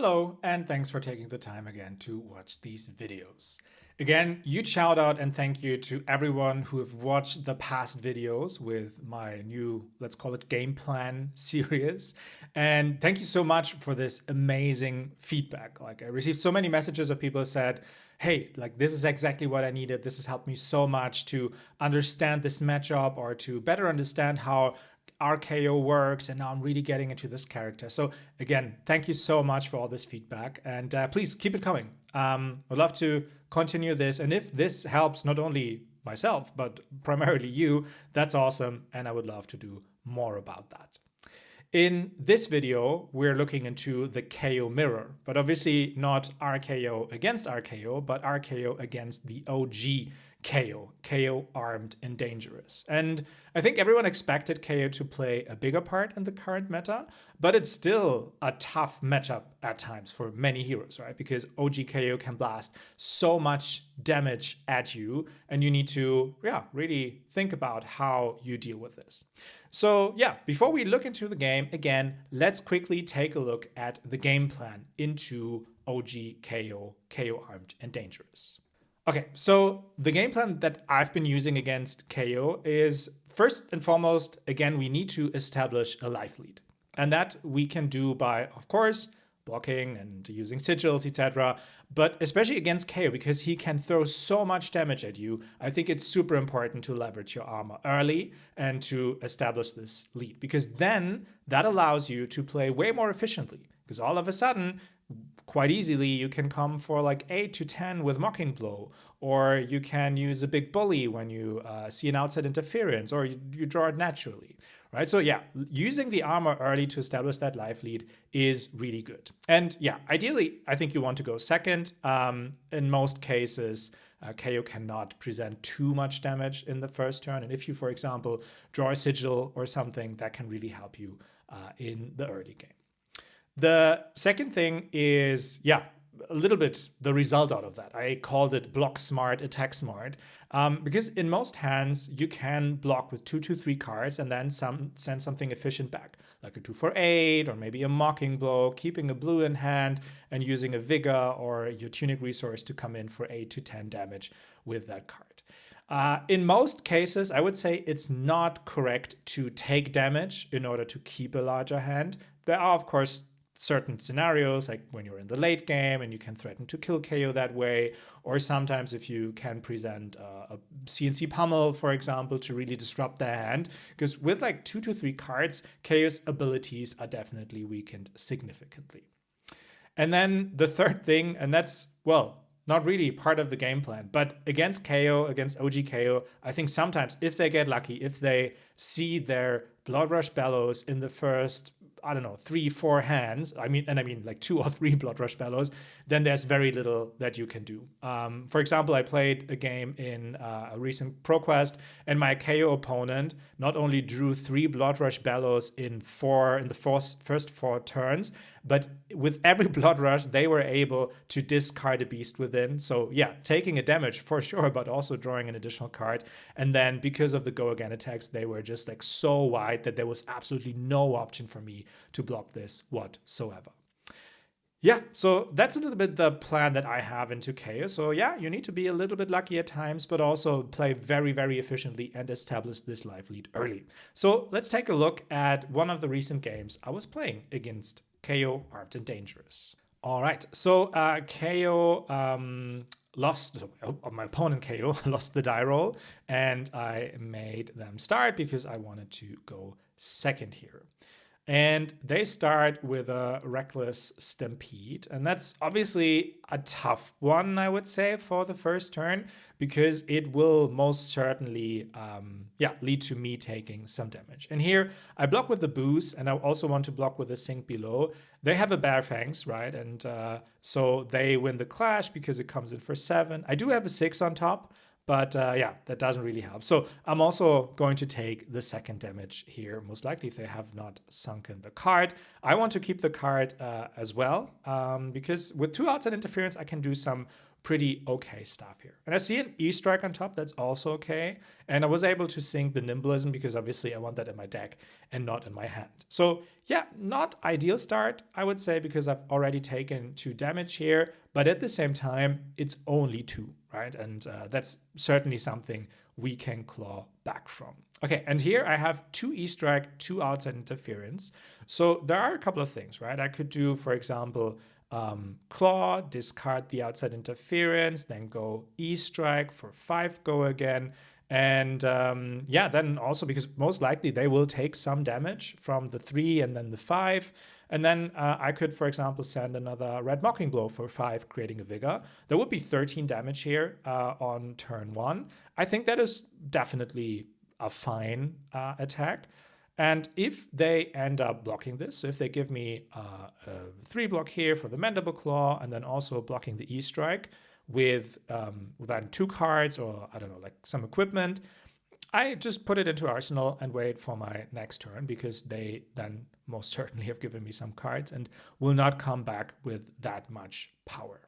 Hello, and thanks for taking the time again to watch these videos. Again, huge shout out and thank you to everyone who have watched the past videos with my new, let's call it game plan series. And thank you so much for this amazing feedback. Like I received so many messages of people who said, hey, like this is exactly what I needed. This has helped me so much to understand this matchup or to better understand how RKO works, and now I'm really getting into this character. So again, thank you so much for all this feedback, and please keep it coming. I'd love to continue this, and if this helps not only myself, but primarily you, that's awesome, and I would love to do more about that. In this video, we're looking into the KO mirror, but obviously not RKO against RKO, but RKO against the OG Kayo, KO armed and dangerous. And I think everyone expected KO to play a bigger part in the current meta, but it's still a tough matchup at times for many heroes, right? Because OG Kayo can blast so much damage at you, and you need to, really think about how you deal with this. So before we look into the game, again, let's quickly take a look at the game plan into OG Kayo, KO armed and dangerous. Okay, so the game plan that I've been using against KO is first and foremost, again, we need to establish a life lead. And that we can do by, of course, blocking and using sigils, etc. But especially against KO, because he can throw so much damage at you, I think it's super important to leverage your armor early and to establish this lead. Because then that allows you to play way more efficiently. Because all of a sudden, quite easily, you can come for like 8 to 10 with Mocking Blow, or you can use a big bully when you see an outside interference, or you draw it naturally, right? So using the armor early to establish that life lead is really good. And ideally, I think you want to go second. In most cases, KO cannot present too much damage in the first turn. And if you, for example, draw a sigil or something, that can really help you in the early game. The second thing is, a little bit the result out of that. I called it block smart, attack smart, because in most hands, you can block with 2 to 3 cards and then send something efficient back, like a 2 for 8, or maybe a Mocking Blow, keeping a blue in hand and using a Vigor or your Tunic resource to come in for 8 to 10 damage with that card. In most cases, I would say it's not correct to take damage in order to keep a larger hand. There are, of course, certain scenarios, like when you're in the late game and you can threaten to kill KO that way, or sometimes if you can present a CNC pummel, for example, to really disrupt their hand, because with like 2 to 3 cards, KO's abilities are definitely weakened significantly. And then the third thing, and that's, not really part of the game plan, but against KO, against OG KO, I think sometimes if they get lucky, if they see their Blood Rush Bellows in the first 3, 4 hands, I mean like 2 or 3 Blood Rush Bellows, then there's very little that you can do. For example, I played a game in a recent ProQuest, and my KO opponent not only drew 3 Blood Rush Bellows in the first 4 turns, but with every Blood Rush, they were able to discard a beast within. So taking a damage for sure, but also drawing an additional card. And then because of the go again attacks, they were just like so wide that there was absolutely no option for me to block this whatsoever. So that's a little bit the plan that I have into KO. So you need to be a little bit lucky at times, but also play very, very efficiently and establish this life lead early. So let's take a look at one of the recent games I was playing against KO armed and dangerous. All right, so KO my opponent KO lost the die roll, and I made them start because I wanted to go second here. And they start with a Reckless Stampede. And that's obviously a tough one, I would say, for the first turn, because it will most certainly lead to me taking some damage. And here I block with the boost, and I also want to block with the Sink Below. They have a Bare Fangs, right? And so they win the Clash because it comes in for 7. I do have a 6 on top, but that doesn't really help. So I'm also going to take the second damage here, most likely if they have not sunken the card. I want to keep the card as well, because with 2 outside interference, I can do some pretty okay stuff here. And I see an E-Strike on top, that's also okay. And I was able to sink the Nimblism because obviously I want that in my deck and not in my hand. So yeah, not ideal start, I would say, because I've already taken 2 damage here, but at the same time, it's only 2, right? And that's certainly something we can claw back from. Okay, and here I have 2 E-Strike, 2 outside interference. So there are a couple of things, right? I could do, for example, claw, discard the outside interference, then go E-Strike for 5 go again. And yeah, then also because most likely they will take some damage from the 3 and then the 5. And then I could, for example, send another Red Mocking Blow for 5, creating a Vigor. There would be 13 damage here on turn 1. I think that is definitely a fine attack. And if they end up blocking this, so if they give me a 3 block here for the Mandible Claw, and then also blocking the E-Strike with then 2 cards or, I don't know, like some equipment, I just put it into Arsenal and wait for my next turn, because they then most certainly have given me some cards and will not come back with that much power.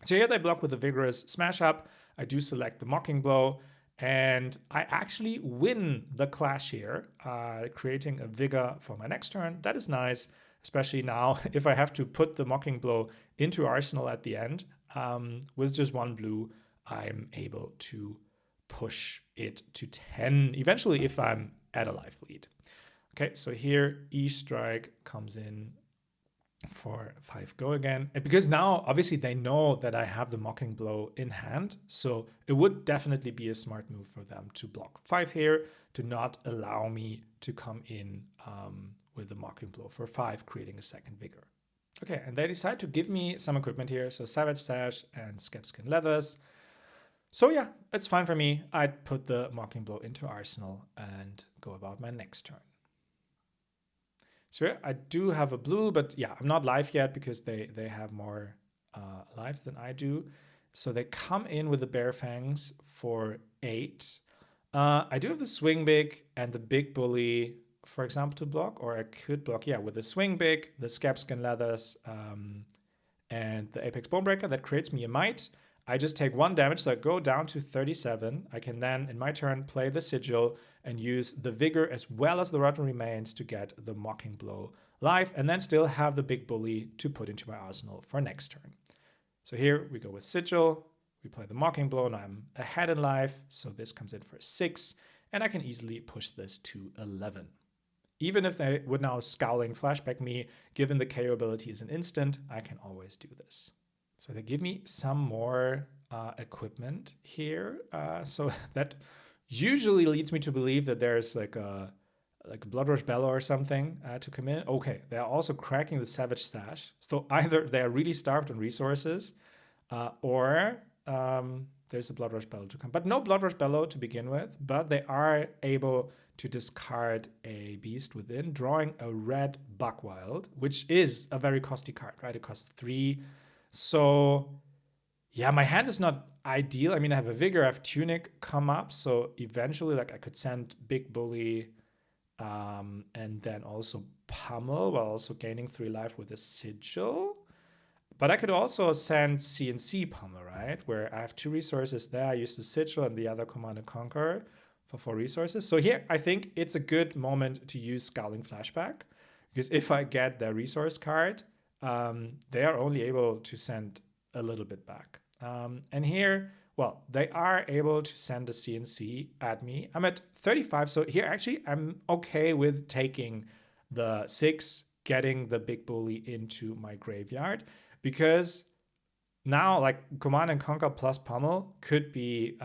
So here they block with a Vigorous Smash Up. I do select the Mocking Blow, and I actually win the clash here, creating a Vigor for my next turn. That is nice, especially now if I have to put the Mocking Blow into Arsenal at the end. With just 1 blue, I'm able to push it to 10 eventually if I'm at a life lead. Okay, so here E-Strike comes in for 5 go again. And because now obviously they know that I have the Mocking Blow in hand, so it would definitely be a smart move for them to block 5 here, to not allow me to come in with the Mocking Blow for 5, creating a second Vigor. Okay, and they decide to give me some equipment here, so Savage Sash and Scabskin Leathers. So yeah, it's fine for me. I'd put the Mocking Blow into Arsenal and go about my next turn. So yeah, I do have a blue, but yeah, I'm not live yet because they have more life than I do. So they come in with the Bear Fangs for 8. I do have the Swing Big and the Big Bully, for example, to block, or I could block, yeah, with the Swing Big, the Scabskin Leathers, and the Apex Bonebreaker. That creates me a Might. I just take 1 damage, so I go down to 37. I can then, in my turn, play the Sigil and use the Vigor as well as the Rotten Remains to get the Mocking Blow live, and then still have the Big Bully to put into my arsenal for next turn. So here we go with Sigil. We play the Mocking Blow, and I'm ahead in life, so this comes in for 6, and I can easily push this to 11. Even if they would now Scowling Flashback me, given the KO ability is an instant, I can always do this. So they give me some more equipment here. So that usually leads me to believe that there's like a Blood Rush Bellow or something to come in. Okay, they're also cracking the Savage Stash. So either they're really starved on resources, or there's a Blood Rush Bellow to come. But no Blood Rush Bellow to begin with, but they are able to discard a Beast Within, drawing a red Buckwild, which is a very costly card, right? It costs 3. So yeah, my hand is not ideal. I mean, I have a Vigor, I have Tunic come up, so eventually like I could send Big Bully and then also Pummel while also gaining 3 life with a Sigil. But I could also send CNC Pummel, right? Where I have 2 resources there. I use the Sigil and the other Command and Conquer for 4 resources. So here I think it's a good moment to use Scowling Flashback, because if I get the resource card, they are only able to send a little bit back. And here, well, they are able to send a CNC at me. I'm at 35, so here actually I'm okay with taking the 6, getting the Big Bully into my graveyard, because now like Command and Conquer plus Pummel could be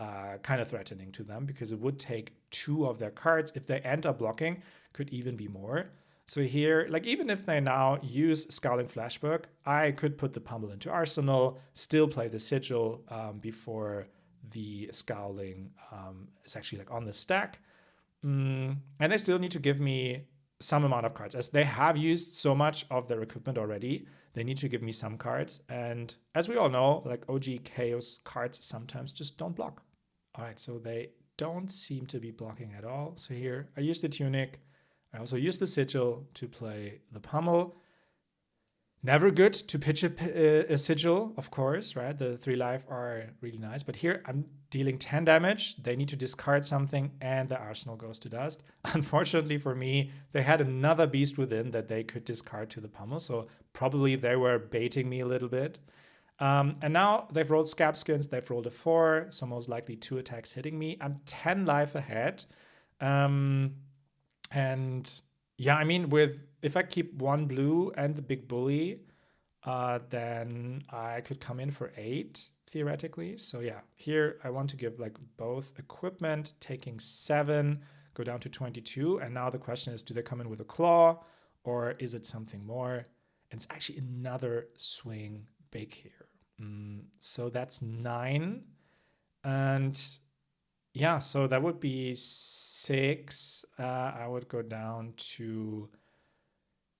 kind of threatening to them, because it would take 2 of their cards. If they end up blocking, could even be more. So here, like even if they now use Scowling Flashback, I could put the Pummel into Arsenal, still play the Sigil before the Scowling is actually like on the stack. And they still need to give me some amount of cards. As they have used so much of their equipment already, they need to give me some cards. And as we all know, like OG Kayo's cards sometimes just don't block. All right, so they don't seem to be blocking at all. So here, I use the Tunic. I also use the Sigil to play the Pummel. Never good to pitch a sigil, of course, right? The 3 life are really nice. But here I'm dealing 10 damage. They need to discard something and the arsenal goes to dust. Unfortunately for me, they had another beast within that they could discard to the pummel. So probably they were baiting me a little bit. And now they've rolled Scab Skins. They've rolled a 4. So most likely 2 attacks hitting me. I'm 10 life ahead. And yeah, I mean, if I keep 1 blue and the big bully, then I could come in for 8 theoretically. So yeah, here I want to give like both equipment, taking 7, go down to 22. And now the question is, do they come in with a claw or is it something more? And it's actually another swing big here. So that's 9. And yeah, so that would be 6. I would go down to,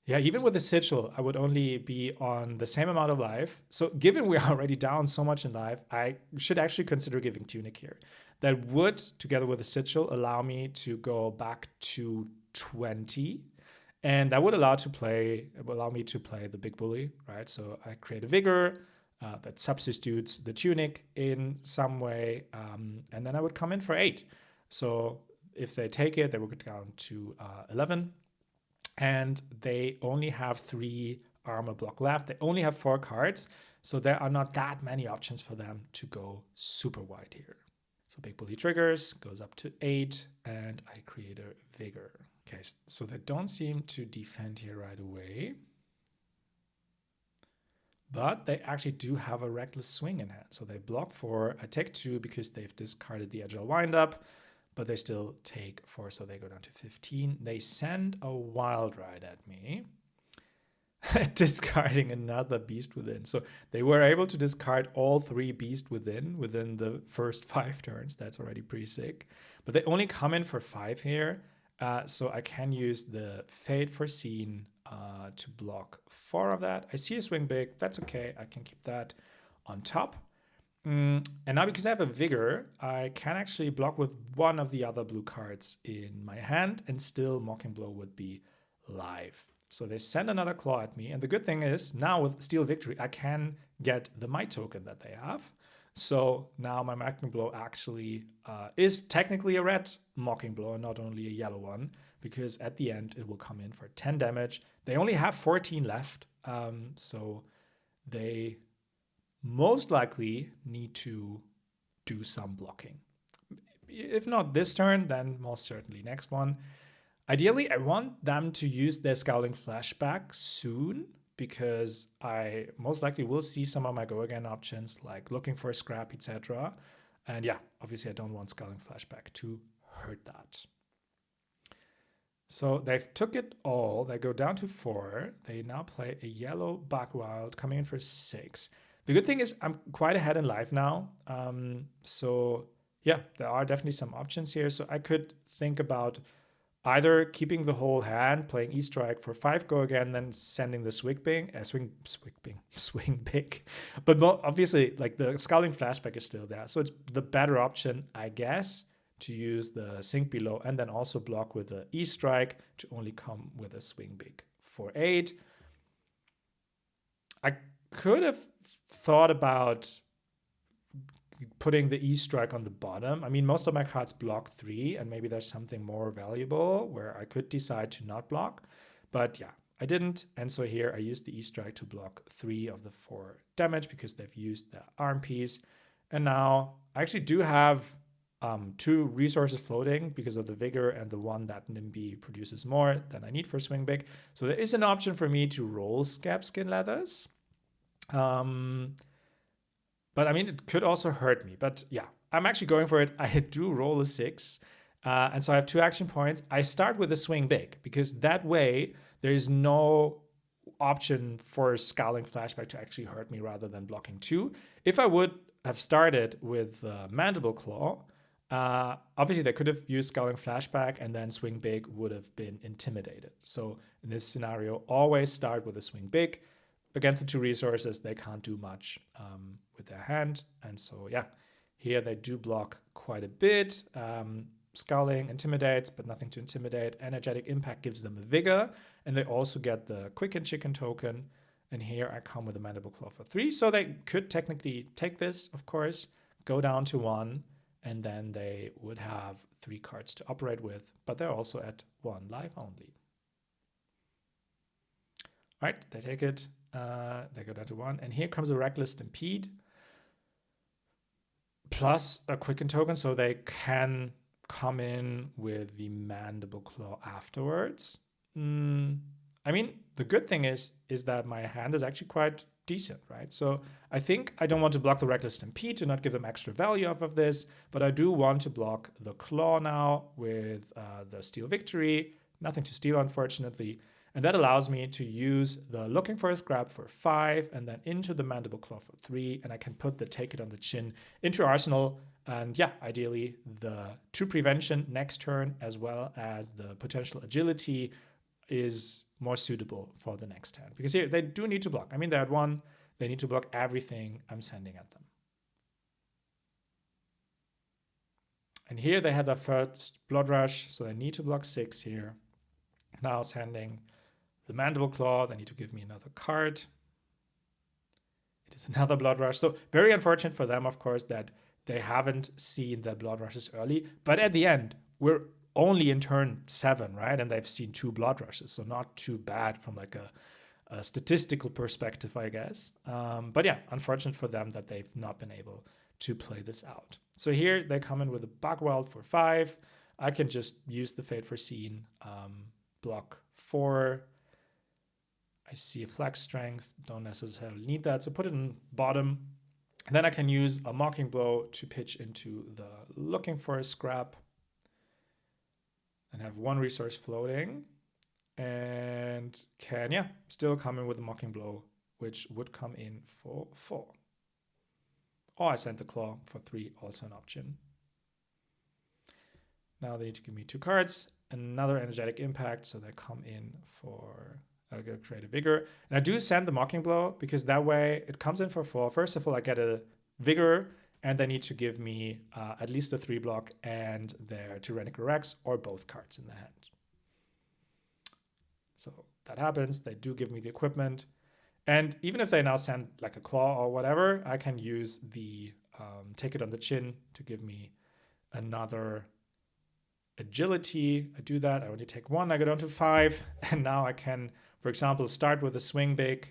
yeah, even with the sigil, I would only be on the same amount of life. So given we're already down so much in life, I should actually consider giving Tunic here. That would, together with the sigil, allow me to go back to 20. And that would allow me to play the big bully, right? So I create a vigor that substitutes the Tunic in some way. And then I would come in for 8. So if they take it, they will go down to 11. And they only have 3 armor block left. They only have 4 cards. So there are not that many options for them to go super wide here. So big bully triggers, goes up to 8, and I create a vigor. Okay, so they don't seem to defend here right away. But they actually do have a reckless swing in hand. So they block 4. I take 2 because they've discarded the agile windup, but they still take 4, so they go down to 15. They send a wild ride at me, discarding another beast within. So they were able to discard all 3 beast within the first 5 turns. That's already pretty sick. But they only come in for 5 here. So I can use the Fate Foreseen to block 4 of that. I see a swing big. That's okay. I can keep that on top. And now because I have a vigor, I can actually block with 1 of the other blue cards in my hand, and still Mocking Blow would be live. So they send another claw at me. And the good thing is now with Steel Victory, I can get the Might token that they have. So now my Mocking Blow actually is technically a red Mocking Blow and not only a yellow one, because at the end it will come in for 10 damage. They only have 14 left. So they most likely need to do some blocking. If not this turn, then most certainly next one. Ideally, I want them to use their Scowling Flashback soon, because I most likely will see some of my go again options, like looking for a scrap, etc. And yeah, obviously I don't want Scowling Flashback to hurt that. So they've took it all. They go down to 4. They now play a yellow Buckwild, coming in for 6. The good thing is I'm quite ahead in life now. So yeah, there are definitely some options here. So I could think about either keeping the whole hand, playing E-Strike for 5 go again, then sending the swing pick. But obviously, like the Scowling Flashback is still there. So it's the better option, I guess, to use the Sink Below and then also block with the E-Strike to only come with a swing big for 8. I could have thought about putting the E-Strike on the bottom. I mean, most of my cards block 3, and maybe there's something more valuable where I could decide to not block. But yeah, I didn't. And so here I used the E-Strike to block 3 of the 4 damage because they've used the arm piece. And now I actually do have 2 resources floating because of the Vigor and the one that NIMBY produces more than I need for Swing Big. So there is an option for me to roll Scab Skin Leathers. But I mean, it could also hurt me. But yeah, I'm actually going for it. I do roll a 6. And so I have 2 action points. I start with a Swing Big because that way there is no option for Scowling Flashback to actually hurt me rather than blocking 2. If I would have started with Mandible Claw, obviously they could have used Scowling Flashback and then Swing Big would have been intimidated. So in this scenario, always start with a Swing Big. Against the 2 resources, they can't do much with their hand. And so, yeah, here they do block quite a bit. Scowling intimidates, but nothing to intimidate. Energetic Impact gives them a Vigor. And they also get the Quicken Chicken token. And here I come with a Mandible Claw for 3. So they could technically take this, of course, go down to 1, and then they would have 3 cards to operate with, but they're also at 1 life only. All right, they take it. They go down to 1. And here comes a Reckless Stampede plus a Quicken token, so they can come in with the Mandible Claw afterwards. I mean, the good thing is that my hand is actually quite decent, right? So I think I don't want to block the Reckless Stampede to not give them extra value off of this, but I do want to block the Claw now with the Steal Victory. Nothing to steal, unfortunately. And that allows me to use the Looking for a Scrap for 5 and then into the Mandible Claw for 3. And I can put the Take It on the Chin into Arsenal. And yeah, ideally the 2 prevention next turn as well as the potential agility is more suitable for the next hand. Because here they do need to block. I mean, they're at 1. They need to block everything I'm sending at them. And here they have their first Blood Rush. So they need to block 6 here. Now sending the Mandible Claw, they need to give me another card. It is another Blood Rush. So very unfortunate for them, of course, that they haven't seen the Blood Rushes early. But at the end, we're only in turn 7, right? And they've seen 2 Blood Rushes. So not too bad from like a statistical perspective, I guess. But yeah, unfortunate for them that they've not been able to play this out. So here they come in with a Bugweld for 5. I can just use the Fate Foreseen, block 4. I see a Flex Strength, don't necessarily need that, so put it in bottom. And then I can use a Mocking Blow to pitch into the Looking for a Scrap and have 1 resource floating. And can, yeah, still come in with a Mocking Blow, which would come in for 4. Or I send the Claw for 3, also an option. Now they need to give me 2 cards, another Energetic Impact, so they come in for Creative Vigor. And I do send the Mocking Blow because that way it comes in for 4. First of all, I get a Vigor, and they need to give me at least a 3 block and their Tyrannical Rex or both cards in the hand. So that happens. They do give me the equipment. And even if they now send like a Claw or whatever, I can use the Take It on the Chin to give me another Agility. I do that. I only take 1. I go down to 5. And now I can, for example, start with a Swing Big.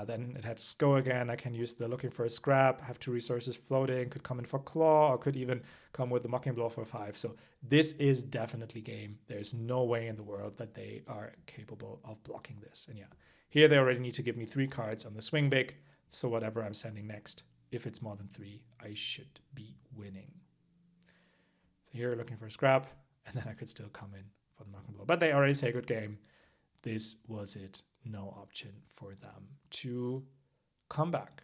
Then it has Go again. I can use the Looking for a Scrap, have 2 resources floating, could come in for Claw, or could even come with the Mocking Blow for 5. So this is definitely game. There's no way in the world that they are capable of blocking this. And yeah, here they already need to give me 3 cards on the Swing Big. So whatever I'm sending next, if it's more than 3, I should be winning. So here, Looking for a Scrap, and then I could still come in for the Mocking Blow. But they already say good game. This was it. No option for them to come back.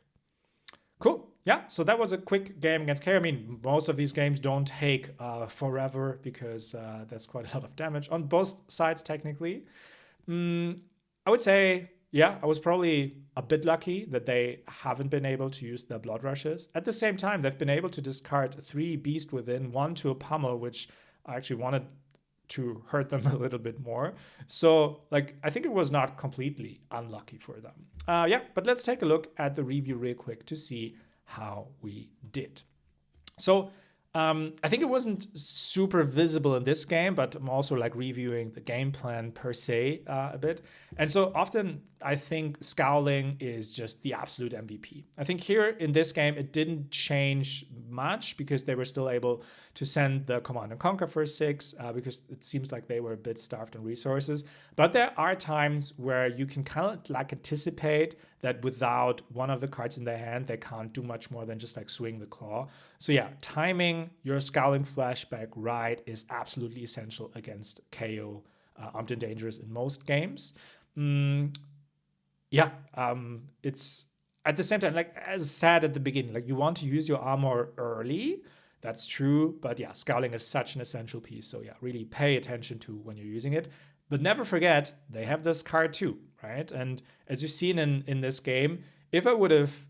Cool. Yeah, so that was a quick game against Kayo. I mean, most of these games don't take forever because that's quite a lot of damage on both sides, technically. I would say, yeah, I was probably a bit lucky that they haven't been able to use their Blood Rushes. At the same time, they've been able to discard 3 Beast Within, 1 to a Pummel, which I actually wanted to hurt them a little bit more. So like, I think it was not completely unlucky for them. Yeah, but let's take a look at the review real quick to see how we did. So I think it wasn't super visible in this game, but I'm also like reviewing the game plan per se a bit. And so often I think Scowling is just the absolute MVP. I think here in this game, it didn't change much because they were still able to send the Command and Conquer for 6 because it seems like they were a bit starved on resources. But there are times where you can kind of like anticipate that without one of the cards in their hand, they can't do much more than just like swing the Claw. So yeah, timing your Scowling Flashback right is absolutely essential against KO, Armed and Dangerous in most games. Yeah, it's at the same time, like as said at the beginning, like you want to use your armor early. That's true, but yeah, Scowling is such an essential piece. So yeah, really pay attention to when you're using it. But never forget, they have this card too, right? And as you've seen in this game, if I would have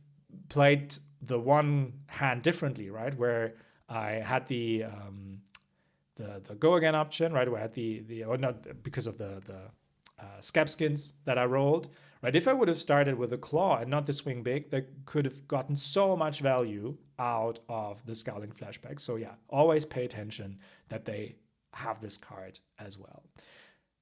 played the one hand differently, right, where I had the Go Again option, right, where I had or not because of the Scab Skins that I rolled, right? If I would have started with a claw and not the swing big, they could have gotten so much value out of the Scowling Flashback. So yeah, always pay attention that they have this card as well.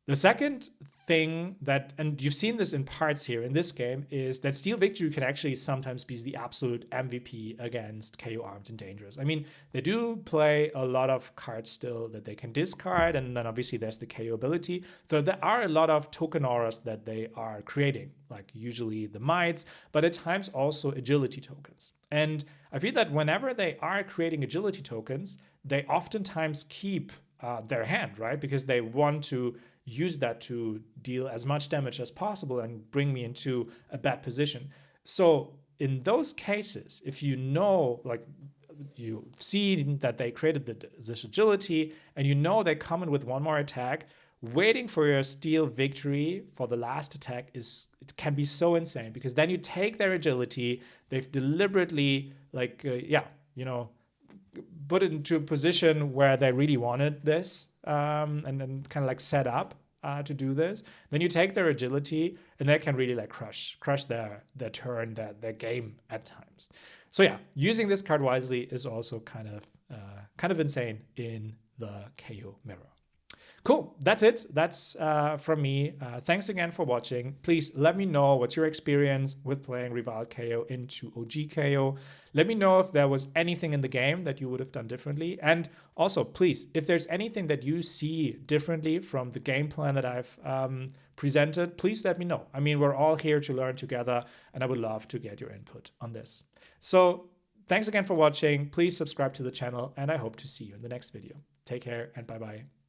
The second thing that, and you've seen this in parts here in this game, is that Steel Victory can actually sometimes be the absolute MVP against KO Armed and Dangerous. I mean, they do play a lot of cards still that they can discard, and then obviously there's the KO ability. So there are a lot of token auras that they are creating, like usually the mites, but at times also agility tokens. And I feel that whenever they are creating agility tokens, they oftentimes keep their hand, right? Because they want to use that to deal as much damage as possible and bring me into a bad position. So in those cases, if you know, like you see that they created this agility and you know they come in with one more attack, waiting for your Steel Victory for the last attack it can be so insane, because then you take their agility, they've deliberately put it into a position where they really wanted this, and then kind of like set up to do this. Then you take their agility, and they can really like crush their turn, their game at times. So yeah, using this card wisely is also kind of insane in the KO mirror. Cool, that's it. That's from me. Thanks again for watching. Please let me know what's your experience with playing Rival KO into OG Kayo. Let me know if there was anything in the game that you would have done differently. And also, please, if there's anything that you see differently from the game plan that I've presented, please let me know. I mean, we're all here to learn together, and I would love to get your input on this. So thanks again for watching. Please subscribe to the channel, and I hope to see you in the next video. Take care, and bye-bye.